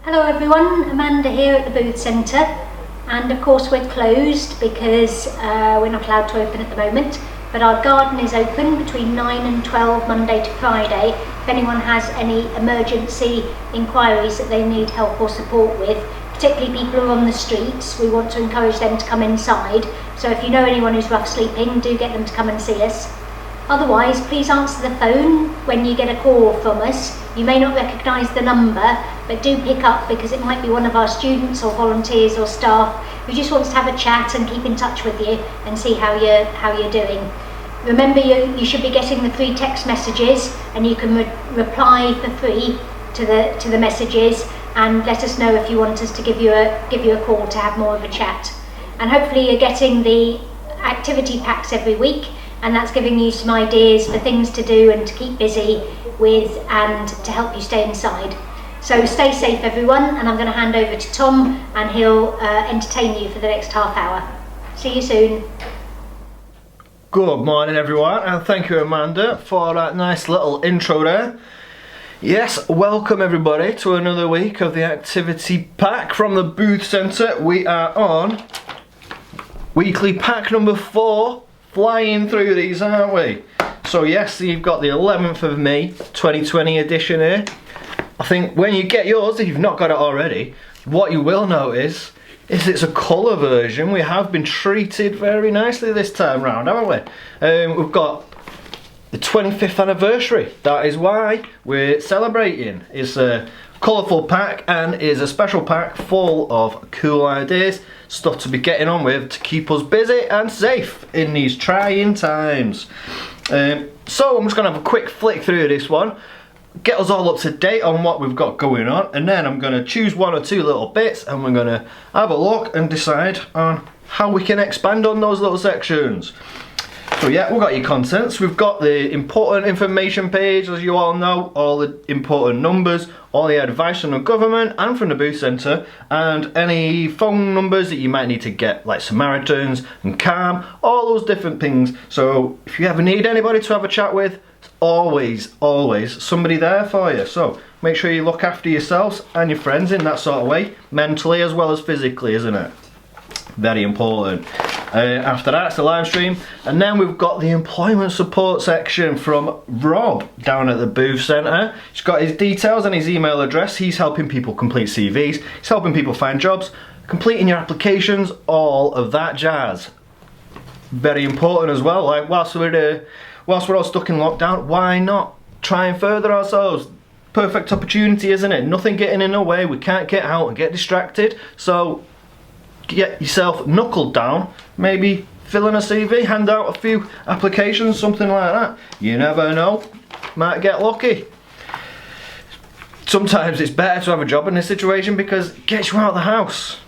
Hello everyone, Amanda here at the Booth Centre, and of course we're closed because we're not allowed to open at the moment, but our garden is open between 9 and 12 Monday to Friday if anyone has any emergency inquiries that they need help or support with, particularly people who are on the streets. We want to encourage them to come inside, so if you know anyone who's rough sleeping, do get them to come and see us. Otherwise, please answer the phone when you get a call from us. You may not recognise the number, but do pick up because it might be one of our students or volunteers or staff who just wants to have a chat and keep in touch with you and see how you're doing. Remember, you should be getting the free text messages, and you can reply for free to the messages and let us know if you want us to give you a call to have more of a chat. And hopefully you're getting the activity packs every week, and that's giving you some ideas for things to do and to keep busy with and to help you stay inside. So stay safe everyone, and I'm going to hand over to Tom and he'll entertain you for the next half hour. See you soon. Good morning everyone, and thank you Amanda for that nice little intro there. Yes, welcome everybody to another week of the activity pack from the Booth Centre. We are on weekly pack number 4. Flying through these, aren't we? So yes, you've got the 11th of May 2020 edition here. I think when you get yours, if you've not got it already, what you will notice is it's a colour version. We have been treated very nicely this time round, haven't we? We've got the 25th anniversary. That is why we're celebrating. It's a colourful pack and is a special pack full of cool ideas, stuff to be getting on with to keep us busy and safe in these trying times. So I'm just going to have a quick flick through this one, get us all up to date on what we've got going on, and then I'm going to choose one or two little bits and we're going to have a look and decide on how we can expand on those little sections. So yeah, we've got your contents. We've got the important information page, as you all know, all the important numbers, all the advice from the government and from the Booth Centre, and any phone numbers that you might need to get, like Samaritans and CAM, all those different things. So if you ever need anybody to have a chat with, there's always somebody there for you. So make sure you look after yourselves and your friends in that sort of way, mentally as well as physically, isn't it? Very important. After that, it's the live stream, and then we've got the employment support section from Rob down at the Booth Centre. He's got his details and his email address. He's helping people complete CVs, he's helping people find jobs, completing your applications, all of that jazz. Very important as well. Like whilst we're all stuck in lockdown, why not try and further ourselves? Perfect opportunity, isn't it? Nothing getting in the way. We can't get out and get distracted. So get yourself knuckled down, maybe fill in a CV, hand out a few applications, something like that. You never know, might get lucky. Sometimes it's better to have a job in this situation because it gets you out of the house.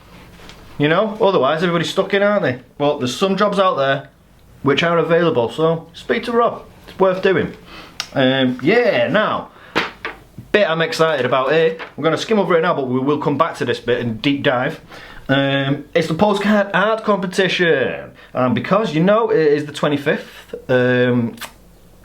You know, otherwise everybody's stuck in, aren't they? Well, there's some jobs out there which are available, so speak to Rob, it's worth doing. Yeah, now, bit I'm excited about here, I'm going to skim over it now, but we will come back to this bit and deep dive. It's the postcard art competition, because you know it is the 25th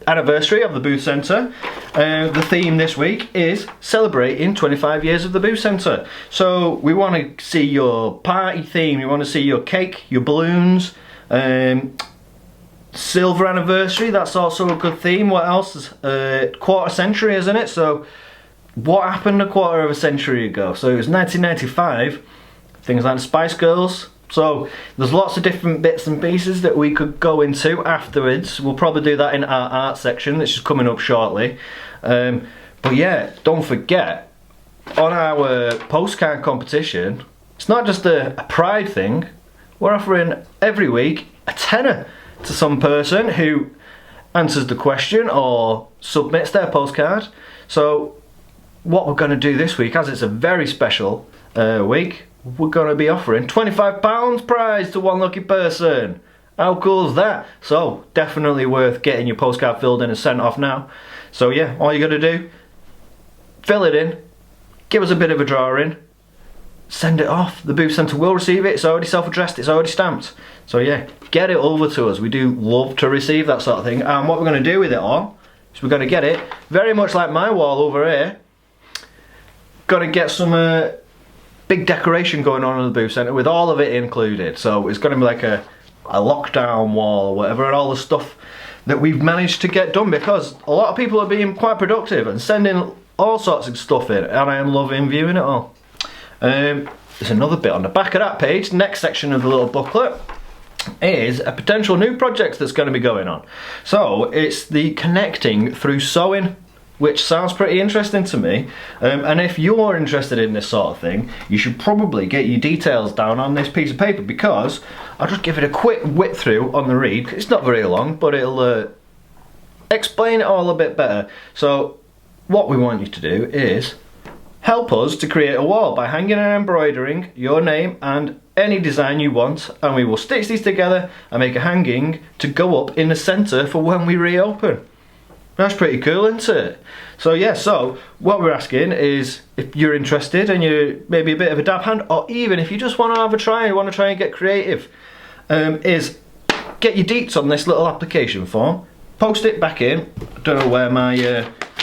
anniversary of the Booth Centre. The theme this week is celebrating 25 years of the Booth Centre. So we want to see your party theme, we want to see your cake, your balloons, silver anniversary, that's also a good theme. What else is quarter century, isn't it? So what happened a quarter of a century ago? So it was 1995. Things like the Spice Girls. So there's lots of different bits and pieces that we could go into afterwards. We'll probably do that in our art section, which is coming up shortly. But yeah, don't forget, on our postcard competition, it's not just a pride thing. We're offering every week a tenner to some person who answers the question or submits their postcard. So what we're going to do this week, as it's a very special week, we're going to be offering £25 prize to one lucky person. How cool is that? So definitely worth getting your postcard filled in and sent off now. So yeah, all you got to do, fill it in, give us a bit of a drawing, send it off. The Booth Centre will receive it. It's already self-addressed, it's already stamped. So yeah, get it over to us. We do love to receive that sort of thing. And what we're going to do with it all is we're going to get it very much like my wall over here. Got to get some big decoration going on in the booth centre with all of it included. So it's going to be like a lockdown wall or whatever, and all the stuff that we've managed to get done, because a lot of people are being quite productive and sending all sorts of stuff in, and I am loving viewing it all. There's another bit on the back of that page, next section of the little booklet, is a potential new project that's going to be going on. So it's the connecting through sewing, which sounds pretty interesting to me. And if you're interested in this sort of thing, you should probably get your details down on this piece of paper, because I'll just give it a quick whip through on the read. It's not very long, but it'll explain it all a bit better. So what we want you to do is help us to create a wall by hanging and embroidering your name and any design you want, and we will stitch these together and make a hanging to go up in the centre for when we reopen. That's pretty cool, isn't it? So yeah, so what we're asking is, if you're interested and you're maybe a bit of a dab hand, or even if you just want to have a try and want to try and get creative, is get your deets on this little application form, post it back in. I don't know where my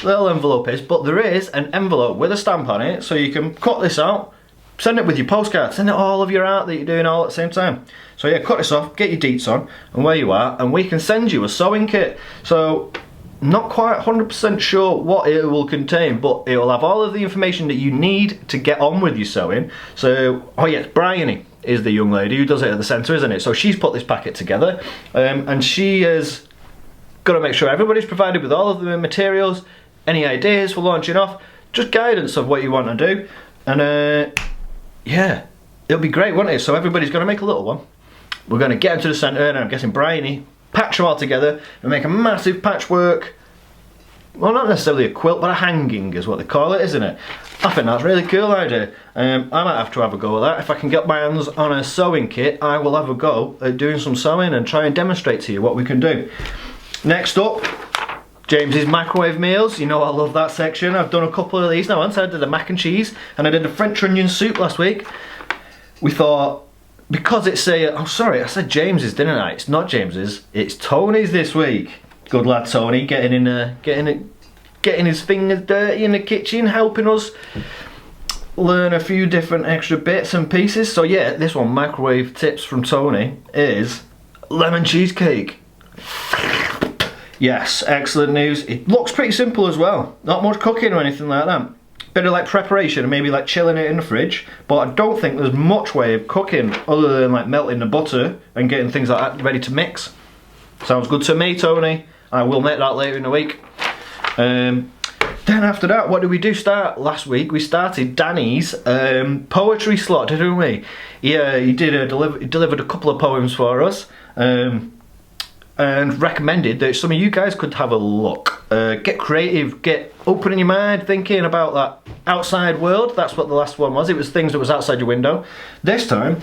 little envelope is, but there is an envelope with a stamp on it, so you can cut this out, send it with your postcard, send it all of your art that you're doing all at the same time. So yeah, cut this off, get your deets on and where you are, and we can send you a sewing kit. So not quite 100% sure what it will contain, but it will have all of the information that you need to get on with your sewing. So, oh yes, Bryony is the young lady who does it at the centre, isn't it? So she's put this packet together, and she is going to make sure everybody's provided with all of the materials, any ideas for launching off, just guidance of what you want to do. And yeah, it'll be great, won't it? So everybody's going to make a little one. We're going to get into the centre, and I'm guessing Bryony patch them all together and make a massive patchwork, well, not necessarily a quilt, but a hanging is what they call it, isn't it? I think that's a really cool idea. I might have to have a go at that. If I can get my hands on a sewing kit, I will have a go at doing some sewing and try and demonstrate to you what we can do. Next up, James's microwave meals. You know I love that section. I've done a couple of these now. Once I did the mac and cheese, and I did the French onion soup last week. We thought, because it's oh sorry, I said James's, didn't I? It's not James's, it's Tony's this week. Good lad Tony, getting his fingers dirty in the kitchen, helping us learn a few different extra bits and pieces. So yeah, this one, microwave tips from Tony, is lemon cheesecake. Yes, excellent news. It looks pretty simple as well. Not much cooking or anything like that. Bit of like preparation and maybe like chilling it in the fridge, but I don't think there's much way of cooking other than like melting the butter and getting things like that ready to mix. Sounds good to me, Tony. I will make that later in the week. Then after that, what did we do start last week? We started Danny's poetry slot, didn't we? Yeah, he delivered a couple of poems for us, and recommended that some of you guys could have a look. Get creative, get open in your mind, thinking about that outside world. That's what the last one was. It was things that was outside your window. This time,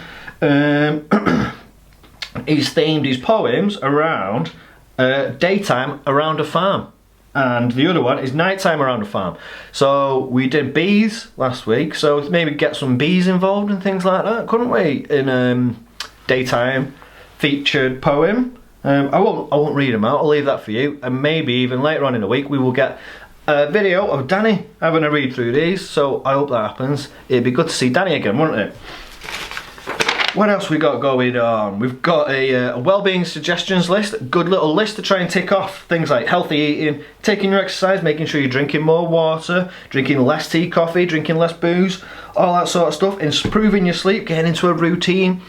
he's themed his poems around daytime around a farm. And the other one is nighttime around a farm. So we did bees last week, so maybe get some bees involved and things like that, couldn't we? In daytime featured poem. I won't read them out, I'll leave that for you, and maybe even later on in the week we will get a video of Danny having a read through these, so I hope that happens. It'd be good to see Danny again, wouldn't it? What else we got going on? We've got a wellbeing suggestions list, a good little list to try and tick off. Things like healthy eating, taking your exercise, making sure you're drinking more water, drinking less tea, coffee, drinking less booze, all that sort of stuff, improving your sleep, getting into a routine,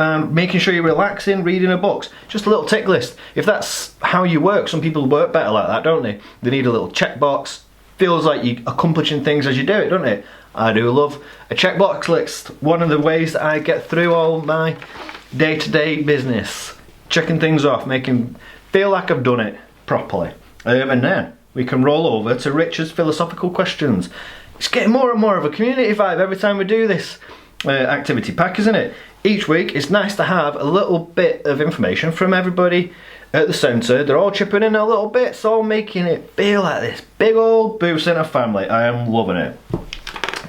and making sure you're relaxing, reading a book. Just a little tick list. If that's how you work, some people work better like that, don't they? They need a little checkbox. Feels like you're accomplishing things as you do it, don't it? I do love a checkbox list. One of the ways that I get through all my day-to-day business. Checking things off, making feel like I've done it properly. And then we can roll over to Richard's philosophical questions. It's getting more and more of a community vibe every time we do this activity pack, isn't it? Each week it's nice to have a little bit of information from everybody at the centre. They're all chipping in a little bit, it's all making it feel like this big old Booth Centre family. I am loving it.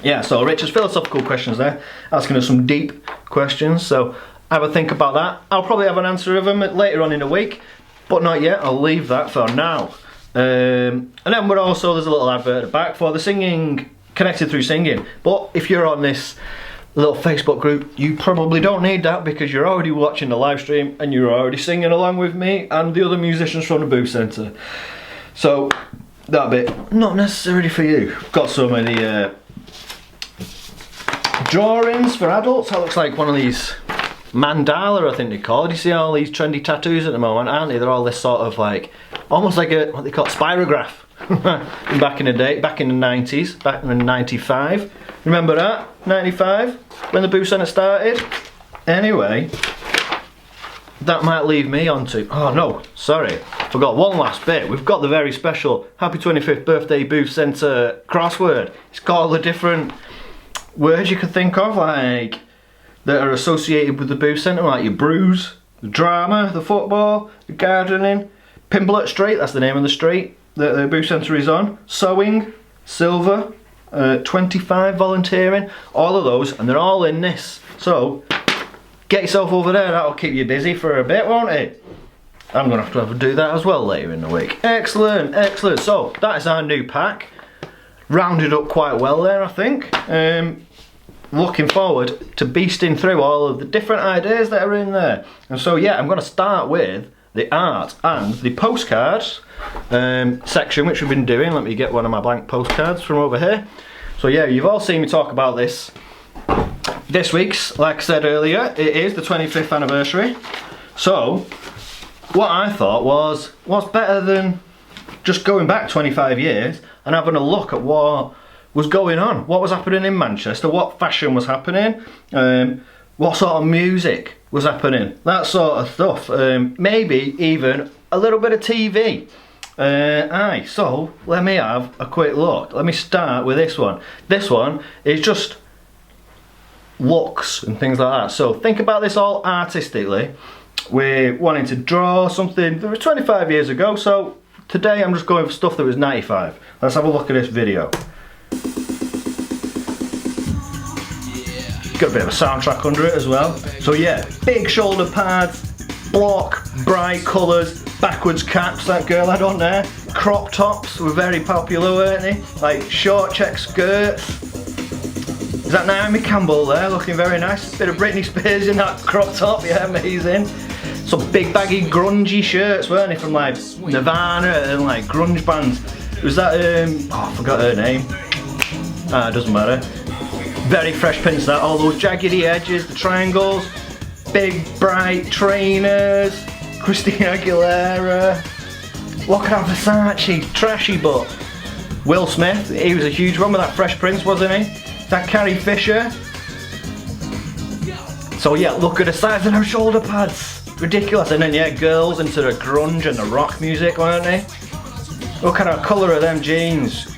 Yeah, so Richard's philosophical questions there, asking us some deep questions, so have a think about that. I'll probably have an answer of them later on in the week, but not yet, I'll leave that for now. And then there's a little advert at the back for the singing connected through singing. But if you're on this little Facebook group, you probably don't need that because you're already watching the live stream and you're already singing along with me and the other musicians from the booth centre. So that bit, not necessarily for you. Got so many drawings for adults. That looks like one of these mandala, I think they call it. You see all these trendy tattoos at the moment, aren't they? They're all this sort of like, almost like a, what they call it, spirograph. Back in the day, back in the 90s, back in 95. Remember that? 95? When the booth centre started? Anyway, that might leave me on to, oh no, sorry, forgot one last bit. We've got the very special Happy 25th Birthday Booth Centre crossword. It's got all the different words you could think of, like, that are associated with the booth centre, like your brews, the drama, the football, the gardening, Pimblet Street, that's the name of the street that the booth centre is on, sewing, silver, 25 volunteering, all of those, and they're all in this. So get yourself over there, that'll keep you busy for a bit, won't it? I'm gonna have to do that as well later in the week. Excellent, excellent. So that is our new pack. Rounded up quite well there, I think. Looking forward to beasting through all of the different ideas that are in there. And so yeah, I'm gonna start with the art and the postcards section, which we've been doing. Let me get one of my blank postcards from over here. So yeah, you've all seen me talk about this week's, like I said earlier, it is the 25th anniversary. So what I thought was, what's better than just going back 25 years and having a look at what was going on, what was happening in Manchester, what fashion was happening, what sort of music was happening, that sort of stuff, maybe even a little bit of TV. So let me have a quick look. Let me start with this one. This one is just looks and things like that. So think about this all artistically. We're wanting to draw something that was 25 years ago, so today I'm just going for stuff that was 95. Let's have a look at this video. Got a bit of a soundtrack under it as well. So yeah, big shoulder pads, block, bright colours, backwards caps that girl had on there. Crop tops were very popular, weren't they? Like short check skirts. Is that Naomi Campbell there, looking very nice? Bit of Britney Spears in that crop top, yeah, amazing. Some big baggy grungy shirts, weren't they, from like Nirvana and like grunge bands. Was that, oh I forgot her name. It doesn't matter. Very fresh prints that, all those jaggedy edges, the triangles, big bright trainers, Christina Aguilera. Look at that Versace, trashy but Will Smith, he was a huge one with that Fresh Prince, wasn't he? That Carrie Fisher. So yeah, look at the size of them shoulder pads, ridiculous. And then yeah, girls into the grunge and the rock music, weren't they? Look at the colour of them jeans.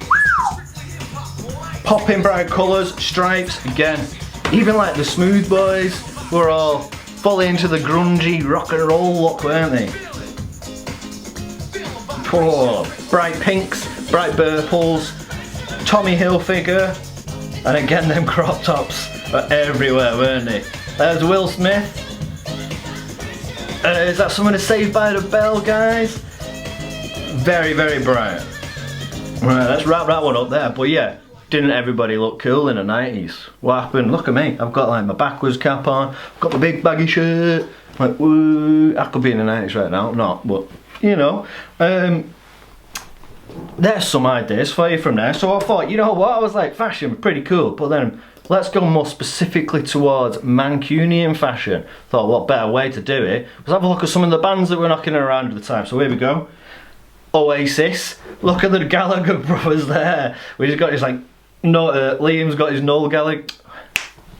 Popping bright colours, stripes, again. Even like the Smooth Boys were all fully into the grungy rock and roll look, weren't they? Oh, bright pinks, bright purples, Tommy Hilfiger, and again them crop tops were everywhere, weren't they? There's Will Smith. Is that someone who's Saved by the Bell, guys? Very, very bright. Right, let's wrap that one up there, but yeah. Didn't everybody look cool in the 90s? What happened? Look at me. I've got like my backwards cap on. I've got my big baggy shirt. Like, woo. I could be in the 90s right now. I'm not, but you know. There's some ideas for you from there. So I thought, you know what? I was like, fashion, pretty cool. But then let's go more specifically towards Mancunian fashion. Thought, what better way to do it was have a look at some of the bands that were knocking around at the time. So here we go. Oasis. Look at the Gallagher brothers there. We've got his like. No, Liam's got his Noel Gallagher.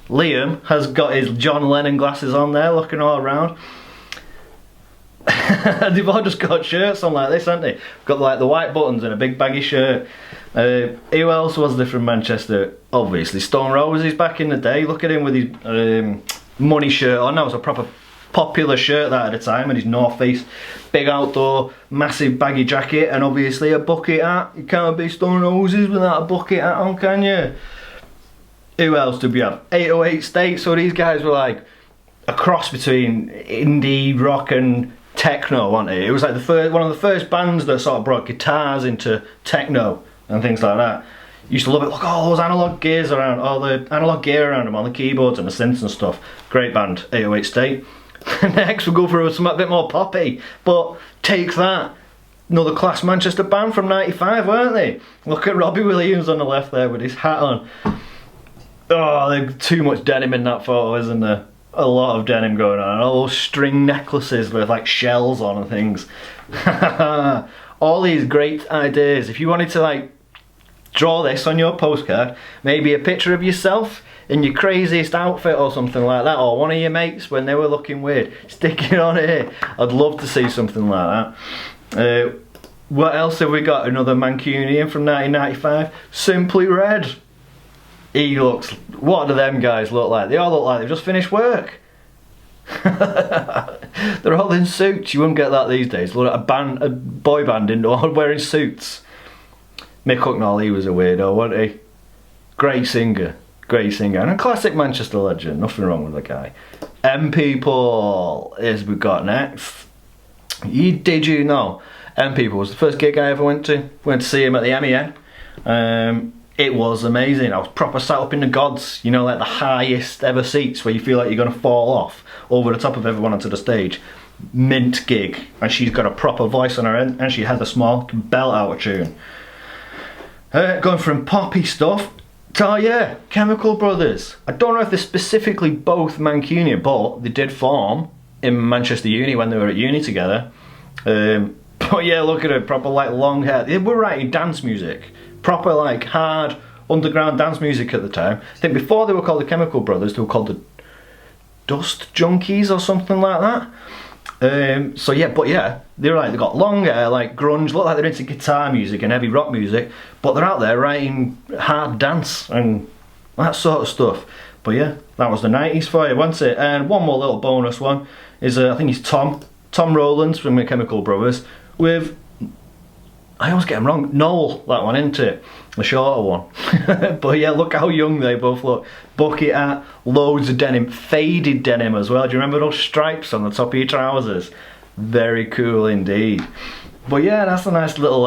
Liam has got his John Lennon glasses on there, looking all around. They've all just got shirts on like this, haven't they? Got like the white buttons and a big baggy shirt. Who else was there from Manchester? Obviously Stone Roses back in the day. Look at him with his money shirt on. That was a proper popular shirt that at the time, and his North Face big outdoor massive baggy jacket, and obviously a bucket hat. You can't be Stone Roses without a bucket hat on, can you? Who else did we have? 808 State. So these guys were like a cross between indie rock and techno, weren't they? It was like one of the first bands that sort of brought guitars into techno and things like that. Used to love it. Look at all those analog gears around, all the analog gear around them on the keyboards and the synths and stuff. Great band, 808 State. Next we'll go for something a bit more poppy, but take that. Another class Manchester band from 95, weren't they? Look at Robbie Williams on the left there with his hat on. Oh, there's too much denim in that photo, isn't there? A lot of denim going on. All those string necklaces with like shells on and things. All these great ideas. If you wanted to like draw this on your postcard, maybe a picture of yourself in your craziest outfit or something like that, or one of your mates when they were looking weird, stick it on here. I'd love to see something like that. What else have we got? Another Mancunian from 1995, Simply Red. He looks, what do them guys look like? They all look like they've just finished work. They're all in suits. You wouldn't get that these days. Look at a boy band all wearing suits. Mick Hucknall, he was a weirdo, wasn't he? Great singer, and a classic Manchester legend. Nothing wrong with the guy. M People is we got next. Did you know? M People was the first gig I ever went to. Went to see him at the MEN. It was amazing. I was proper sat up in the gods, you know, like the highest ever seats where you feel like you're going to fall off over the top of everyone onto the stage. Mint gig. And she's got a proper voice on her end, and she has a small belt out of tune. Going from poppy stuff to, oh yeah, Chemical Brothers. I don't know if they're specifically both Mancunian, but they did form in Manchester Uni when they were at uni together. But yeah, look at her, proper like long hair. They were writing dance music. Proper like hard underground dance music at the time. I think before they were called the Chemical Brothers, they were called the Dust Junkies or something like that. So yeah, but yeah, they're like, they got long hair, like grunge, look like they're into guitar music and heavy rock music, but they're out there writing hard dance and that sort of stuff. But yeah, that was the 90s for you, wasn't it? And one more little bonus one is I think he's Tom Rowlands from the Chemical Brothers with, I always get them wrong, Noel, that one, isn't it? The shorter one. But yeah, look how young they both look. Bucket hat, loads of denim, faded denim as well. Do you remember those stripes on the top of your trousers? Very cool indeed. But yeah, that's a nice little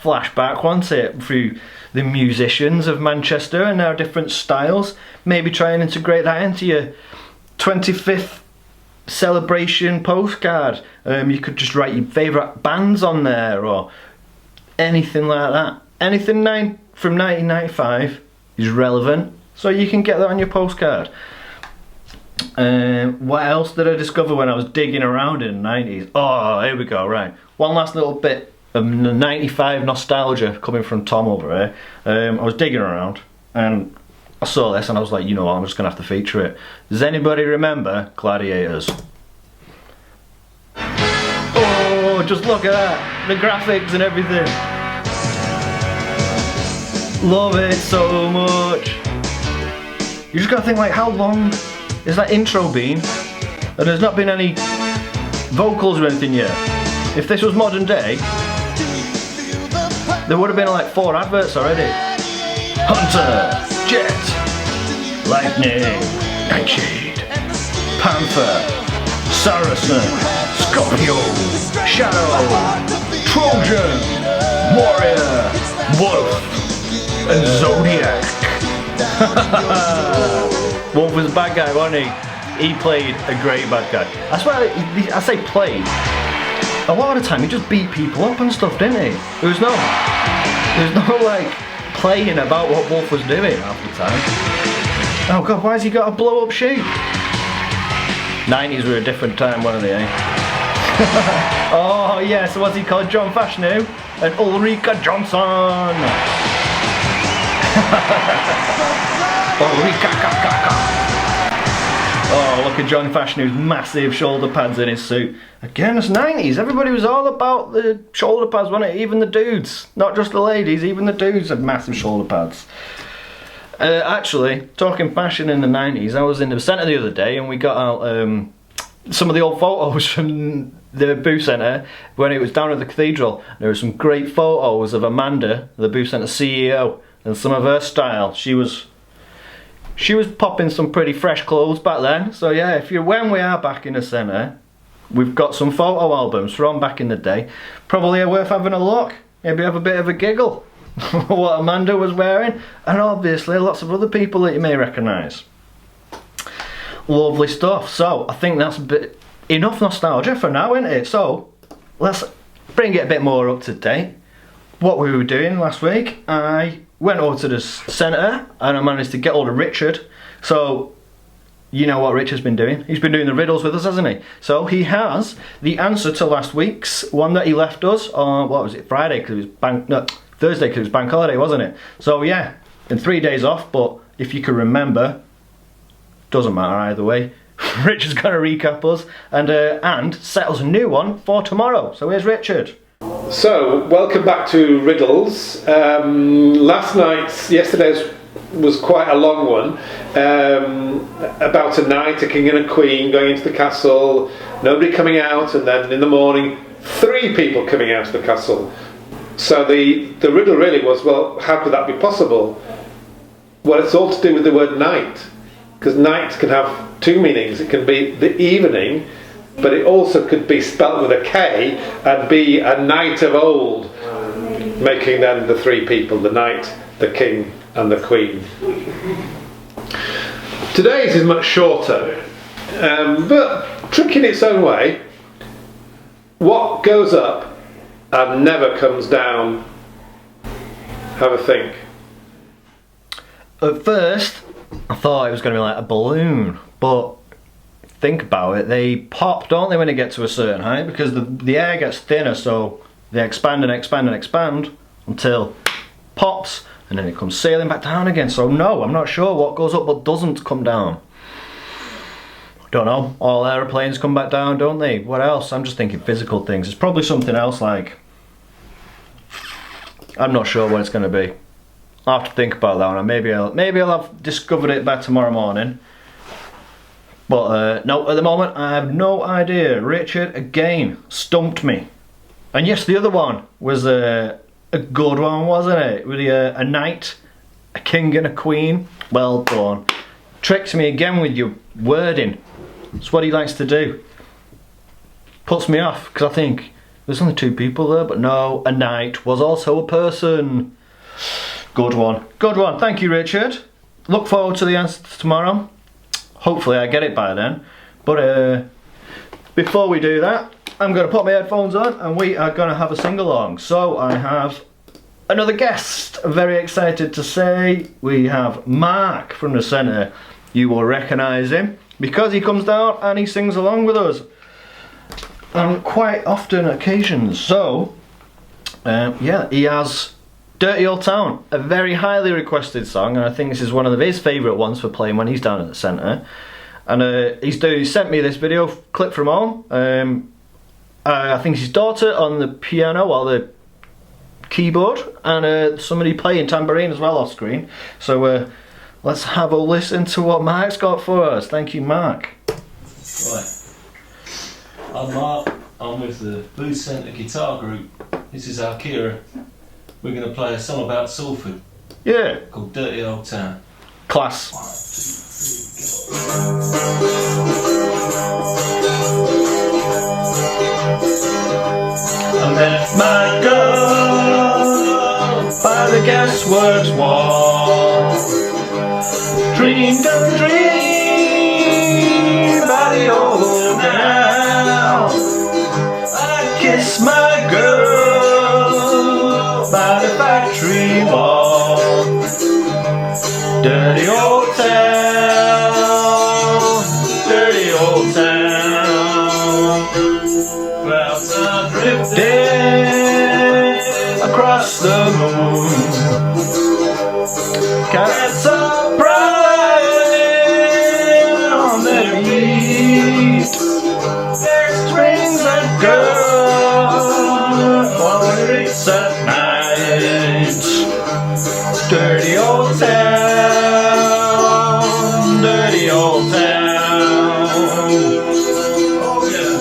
flashback, wasn't it? Through the musicians of Manchester and their different styles. Maybe try and integrate that into your 25th celebration postcard. You could just write your favourite bands on there or anything like that. Anything from 1995 is relevant, so you can get that on your postcard. What else did I discover when I was digging around in the 90s? Oh, here we go, right. One last little bit of 95 nostalgia coming from Tom over here. I was digging around and I saw this and I was like, you know what, I'm just going to have to feature it. Does anybody remember Gladiators? Oh, just look at that. The graphics and everything. Love it so much. You just gotta think, like, how long has that intro been? And there's not been any vocals or anything yet. If this was modern day, there would have been like 4 adverts already. Hunter, Jet, Lightning, Nightshade, Panther, Saracen, Scorpio, Shadow, Trojan, Warrior, Wolf, and Zodiac. Wolf was a bad guy, wasn't he? He played a great bad guy. That's why I say played. A lot of the time he just beat people up and stuff, didn't he? There's no like playing about what Wolf was doing half the time. Oh god, why has he got a blow up sheep? 90s were a different time, weren't they, eh? Oh yeah, so what's he called? John Fashanu and Ulrika Johnson. Oh, look at John Fashanu's massive shoulder pads in his suit. Again, it's 90s. Everybody was all about the shoulder pads, wasn't it? Even the dudes. Not just the ladies, even the dudes had massive shoulder pads. Actually, talking fashion in the 90s, I was in the centre the other day and we got out some of the old photos from the Boo Centre when it was down at the cathedral. There were some great photos of Amanda, the Boo Centre CEO, and some of her style. She was popping some pretty fresh clothes back then. So yeah, when we are back in the centre, we've got some photo albums from back in the day. Probably worth having a look. Maybe have a bit of a giggle. what Amanda was wearing, and obviously lots of other people that you may recognise. Lovely stuff. So I think that's enough nostalgia for now, isn't it? So let's bring it a bit more up to date. What we were doing last week, I went over to the centre and I managed to get hold of Richard. So you know what Richard's been doing. He's been doing the riddles with us, hasn't he? So he has the answer to last week's one that he left us on, what was it, Friday, because it was Thursday, because it was bank holiday, wasn't it? So yeah, in 3 days off, but if you can remember, doesn't matter either way. Richard's going to recap us and set us a new one for tomorrow. So here's Richard. So, welcome back to Riddles. Yesterday's was quite a long one, about a knight, a king and a queen going into the castle, nobody coming out, and then in the morning 3 people coming out of the castle. So the riddle really was, well, how could that be possible? Well, it's all to do with the word night, because night can have 2 meanings. It can be the evening, but it also could be spelt with a K and be a knight of old, making then the 3 people, the knight, the king and the queen. Today's is much shorter, but tricky in its own way. What goes up and never comes down? Have a think. At first, I thought it was going to be like a balloon, but think about it, they pop, don't they, when they get to a certain height, because the air gets thinner, so they expand and expand and expand until pops, and then it comes sailing back down again. So no, I'm not sure what goes up but doesn't come down. Don't know, all aeroplanes come back down, don't they? What else? I'm just thinking physical things. It's probably something else, like, I'm not sure what it's going to be. I'll have to think about that one. Maybe I'll have discovered it by tomorrow morning. But no, at the moment I have no idea. Richard again stumped me. And yes, the other one was a good one, wasn't it? With a knight, a king and a queen. Well done. Tricks me again with your wording. It's what he likes to do. Puts me off, because I think there's only 2 people there, but no, a knight was also a person. Good one. Good one. Thank you, Richard. Look forward to the answer tomorrow. Hopefully I get it by then. But before we do that, I'm going to put my headphones on and we are going to have a sing-along. So I have another guest. I'm very excited to say we have Mark from the centre. You will recognise him because he comes down and he sings along with us on quite often occasions. So yeah, he has Dirty Old Town, a very highly requested song, and I think this is one of his favourite ones for playing when he's down at the centre. And he sent me this video clip from home. I think it's his daughter on the piano or the keyboard, and somebody playing tambourine as well off screen. So let's have a listen to what Mark's got for us. Thank you, Mark. Right. I'm Mark. I'm with the Blues Centre guitar group. This is our Kira. We're going to play a song about Salford. Yeah. Called Dirty Old Town. Class. 1, 2, 3, go. I met my girl by the gasworks wall. Dreamed a dream by the old town. I kissed my girl by the factory wall. Dirty old town, dirty old town. Clouds are drifting across the moon. Cats are prowling on their beat. Their strings are good while it's at night. Dirty old town, dirty old town. Oh yeah.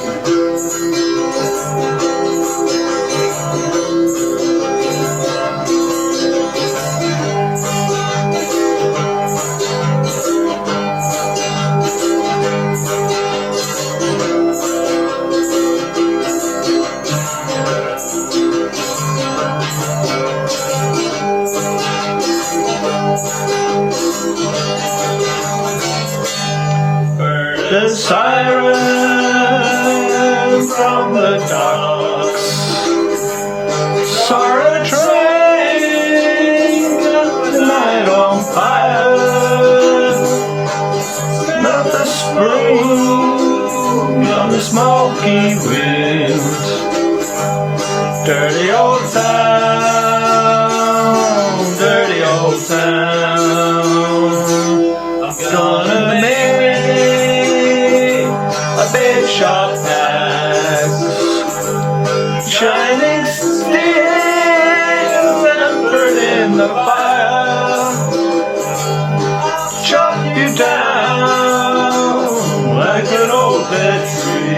Kentucky wind. Dirty old town, dirty old town. I'm gonna make a big shot axe, shining steel and burning the fire. Chop you down like an old dead tree.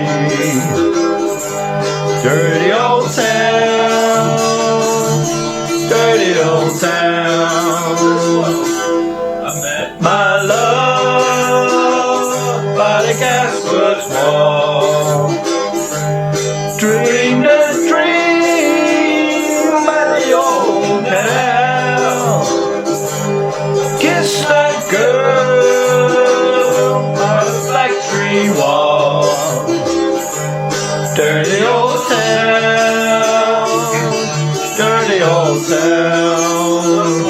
Dirty old town, dirty old town. I met my love by the gasworks wall. Dreamed a dream by the old canal. Kissed that girl by the factory wall. Dirty old town, dirty old town,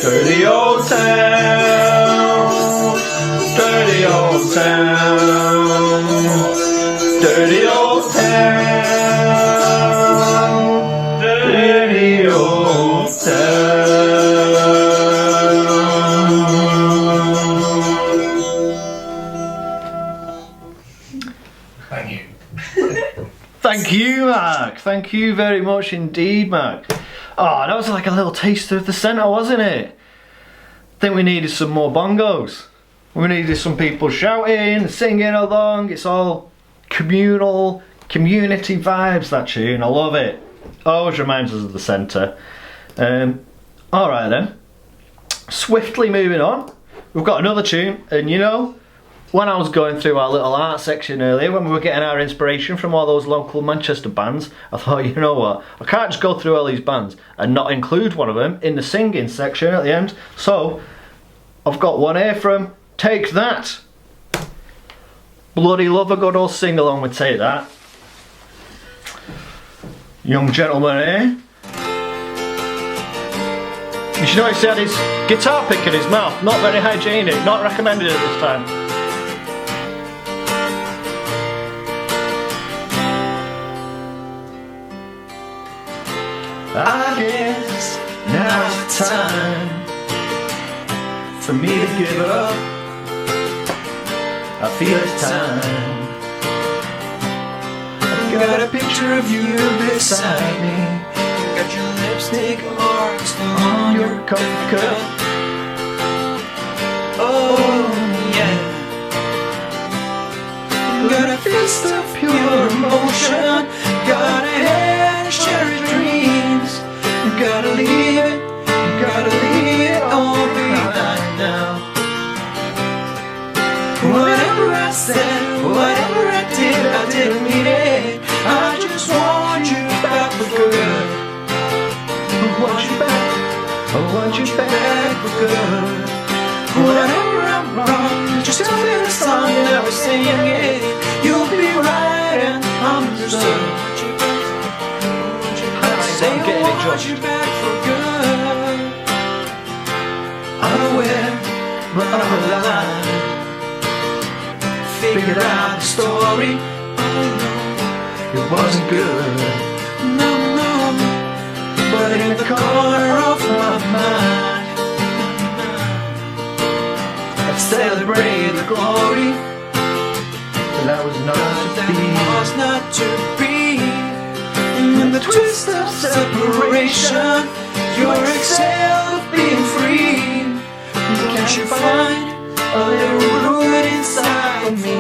dirty old town, dirty old town, dirty old town, dirty old town. Thank you. Thank you, Mark. Thank you very much indeed, Mark. Oh, that was like a little taster of the centre, wasn't it? I think we needed some more bongos. We needed some people shouting, singing along. It's all communal, community vibes, that tune. I love it. Always reminds us of the centre. Alright then. Swiftly moving on. We've got another tune, and you know, when I was going through our little art section earlier, when we were getting our inspiration from all those local Manchester bands, I thought, you know what, I can't just go through all these bands and not include one of them in the singing section at the end. So, I've got one here from Take That. Bloody love a good old sing-along with Take That. Young gentleman here. You should notice he had his guitar pick in his mouth. Not very hygienic, not recommended at this time. I guess now's the time for me to give up. I feel it's time. I've got a picture of you beside me. You got your lipstick marks on your coffee cup. Oh yeah. Got a fist of pure emotion. Got a head of cherry dreams. Gotta leave it all behind now. Whatever I said, whatever I didn't mean it. I just want you back for good. I want you back, I want you back for good. Whatever I'm wrong, just tell me the song, never sing it. You'll be right and I'm deserved. Say I want you back for good. Unaware, but unalive. Figured out the story. Oh no, it wasn't good. No, no. But in the corner of my mind, I celebrate the glory that was not to be. In the twist of separation, your exhale of being free. Can't you find a little room inside of me?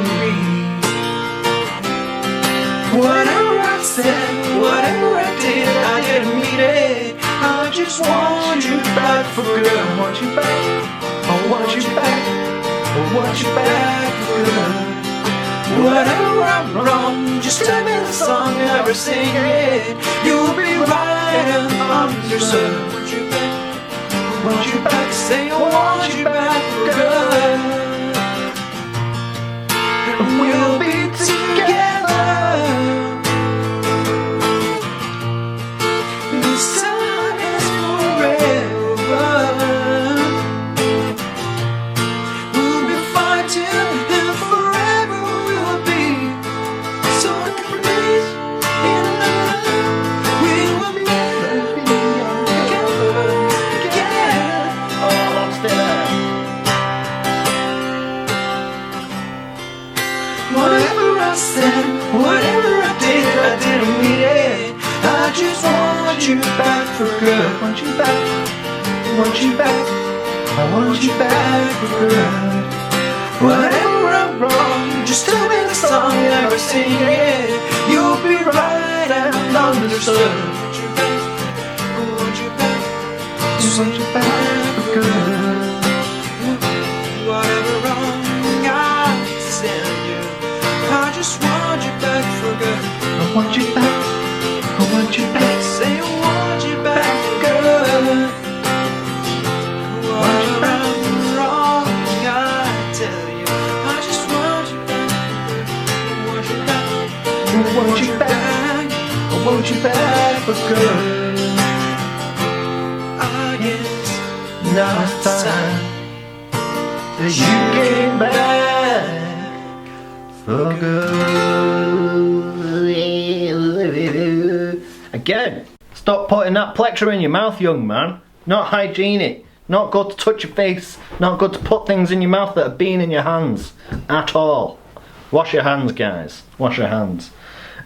Whatever I said, whatever I didn't mean it. I just want you back for good. I want you back, I want you back, I want you back for good. Whatever I'm wrong, just tell me the song, never sing it. You'll be right and I'm deserved. Want you back, want you back, say I want you back for good. And we'll be together. This time is forever. We'll be fighting and forever we'll be. So for good. I want you back, I want you back, I want you back for good. Whatever I'm wrong, just tell me the song you never sing it. You'll be right and understood. I want you back, I want you back, I want you back for good. Whatever wrong I tell you, I just want you back for good. I want you back, I want you back. Say I want you back for good. Whatever I'm wrong I tell you, I just want you back. I want you back, I want you back, I want you back for good. I guess now it's time that you came back for good. Again, stop putting that plectrum in your mouth, young man. Not hygienic, not good to touch your face, not good to put things in your mouth that have been in your hands at all. Wash your hands, guys, wash your hands.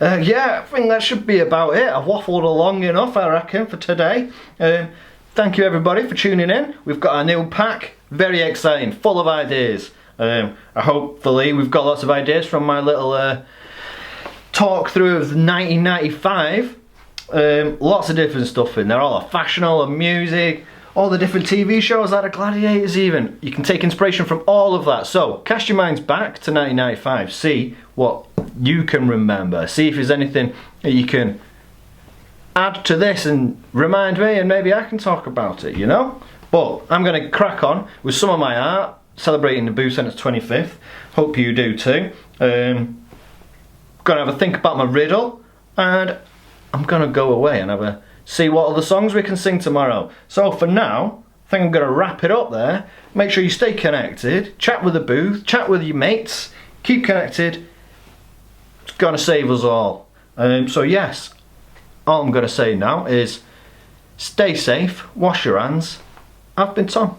Yeah, I think that should be about it. I've waffled along enough, I reckon, for today. Thank you everybody for tuning in. We've got our new pack, very exciting, full of ideas. Hopefully we've got lots of ideas from my little talk through of 1995. Lots of different stuff in there, all the fashion, all the music, all the different TV shows like the Gladiators even. You can take inspiration from all of that. So cast your minds back to 1995, see what you can remember, see if there's anything that you can add to this and remind me, and maybe I can talk about it, you know? But I'm going to crack on with some of my art, celebrating the Booth Centre's 25th. Hope you do too. Going to have a think about my riddle, and I'm going to go away and see what other songs we can sing tomorrow. So for now, I think I'm going to wrap it up there. Make sure you stay connected, chat with the booth, chat with your mates, keep connected. It's going to save us all. So yes, all I'm going to say now is stay safe, wash your hands. I've been Tom.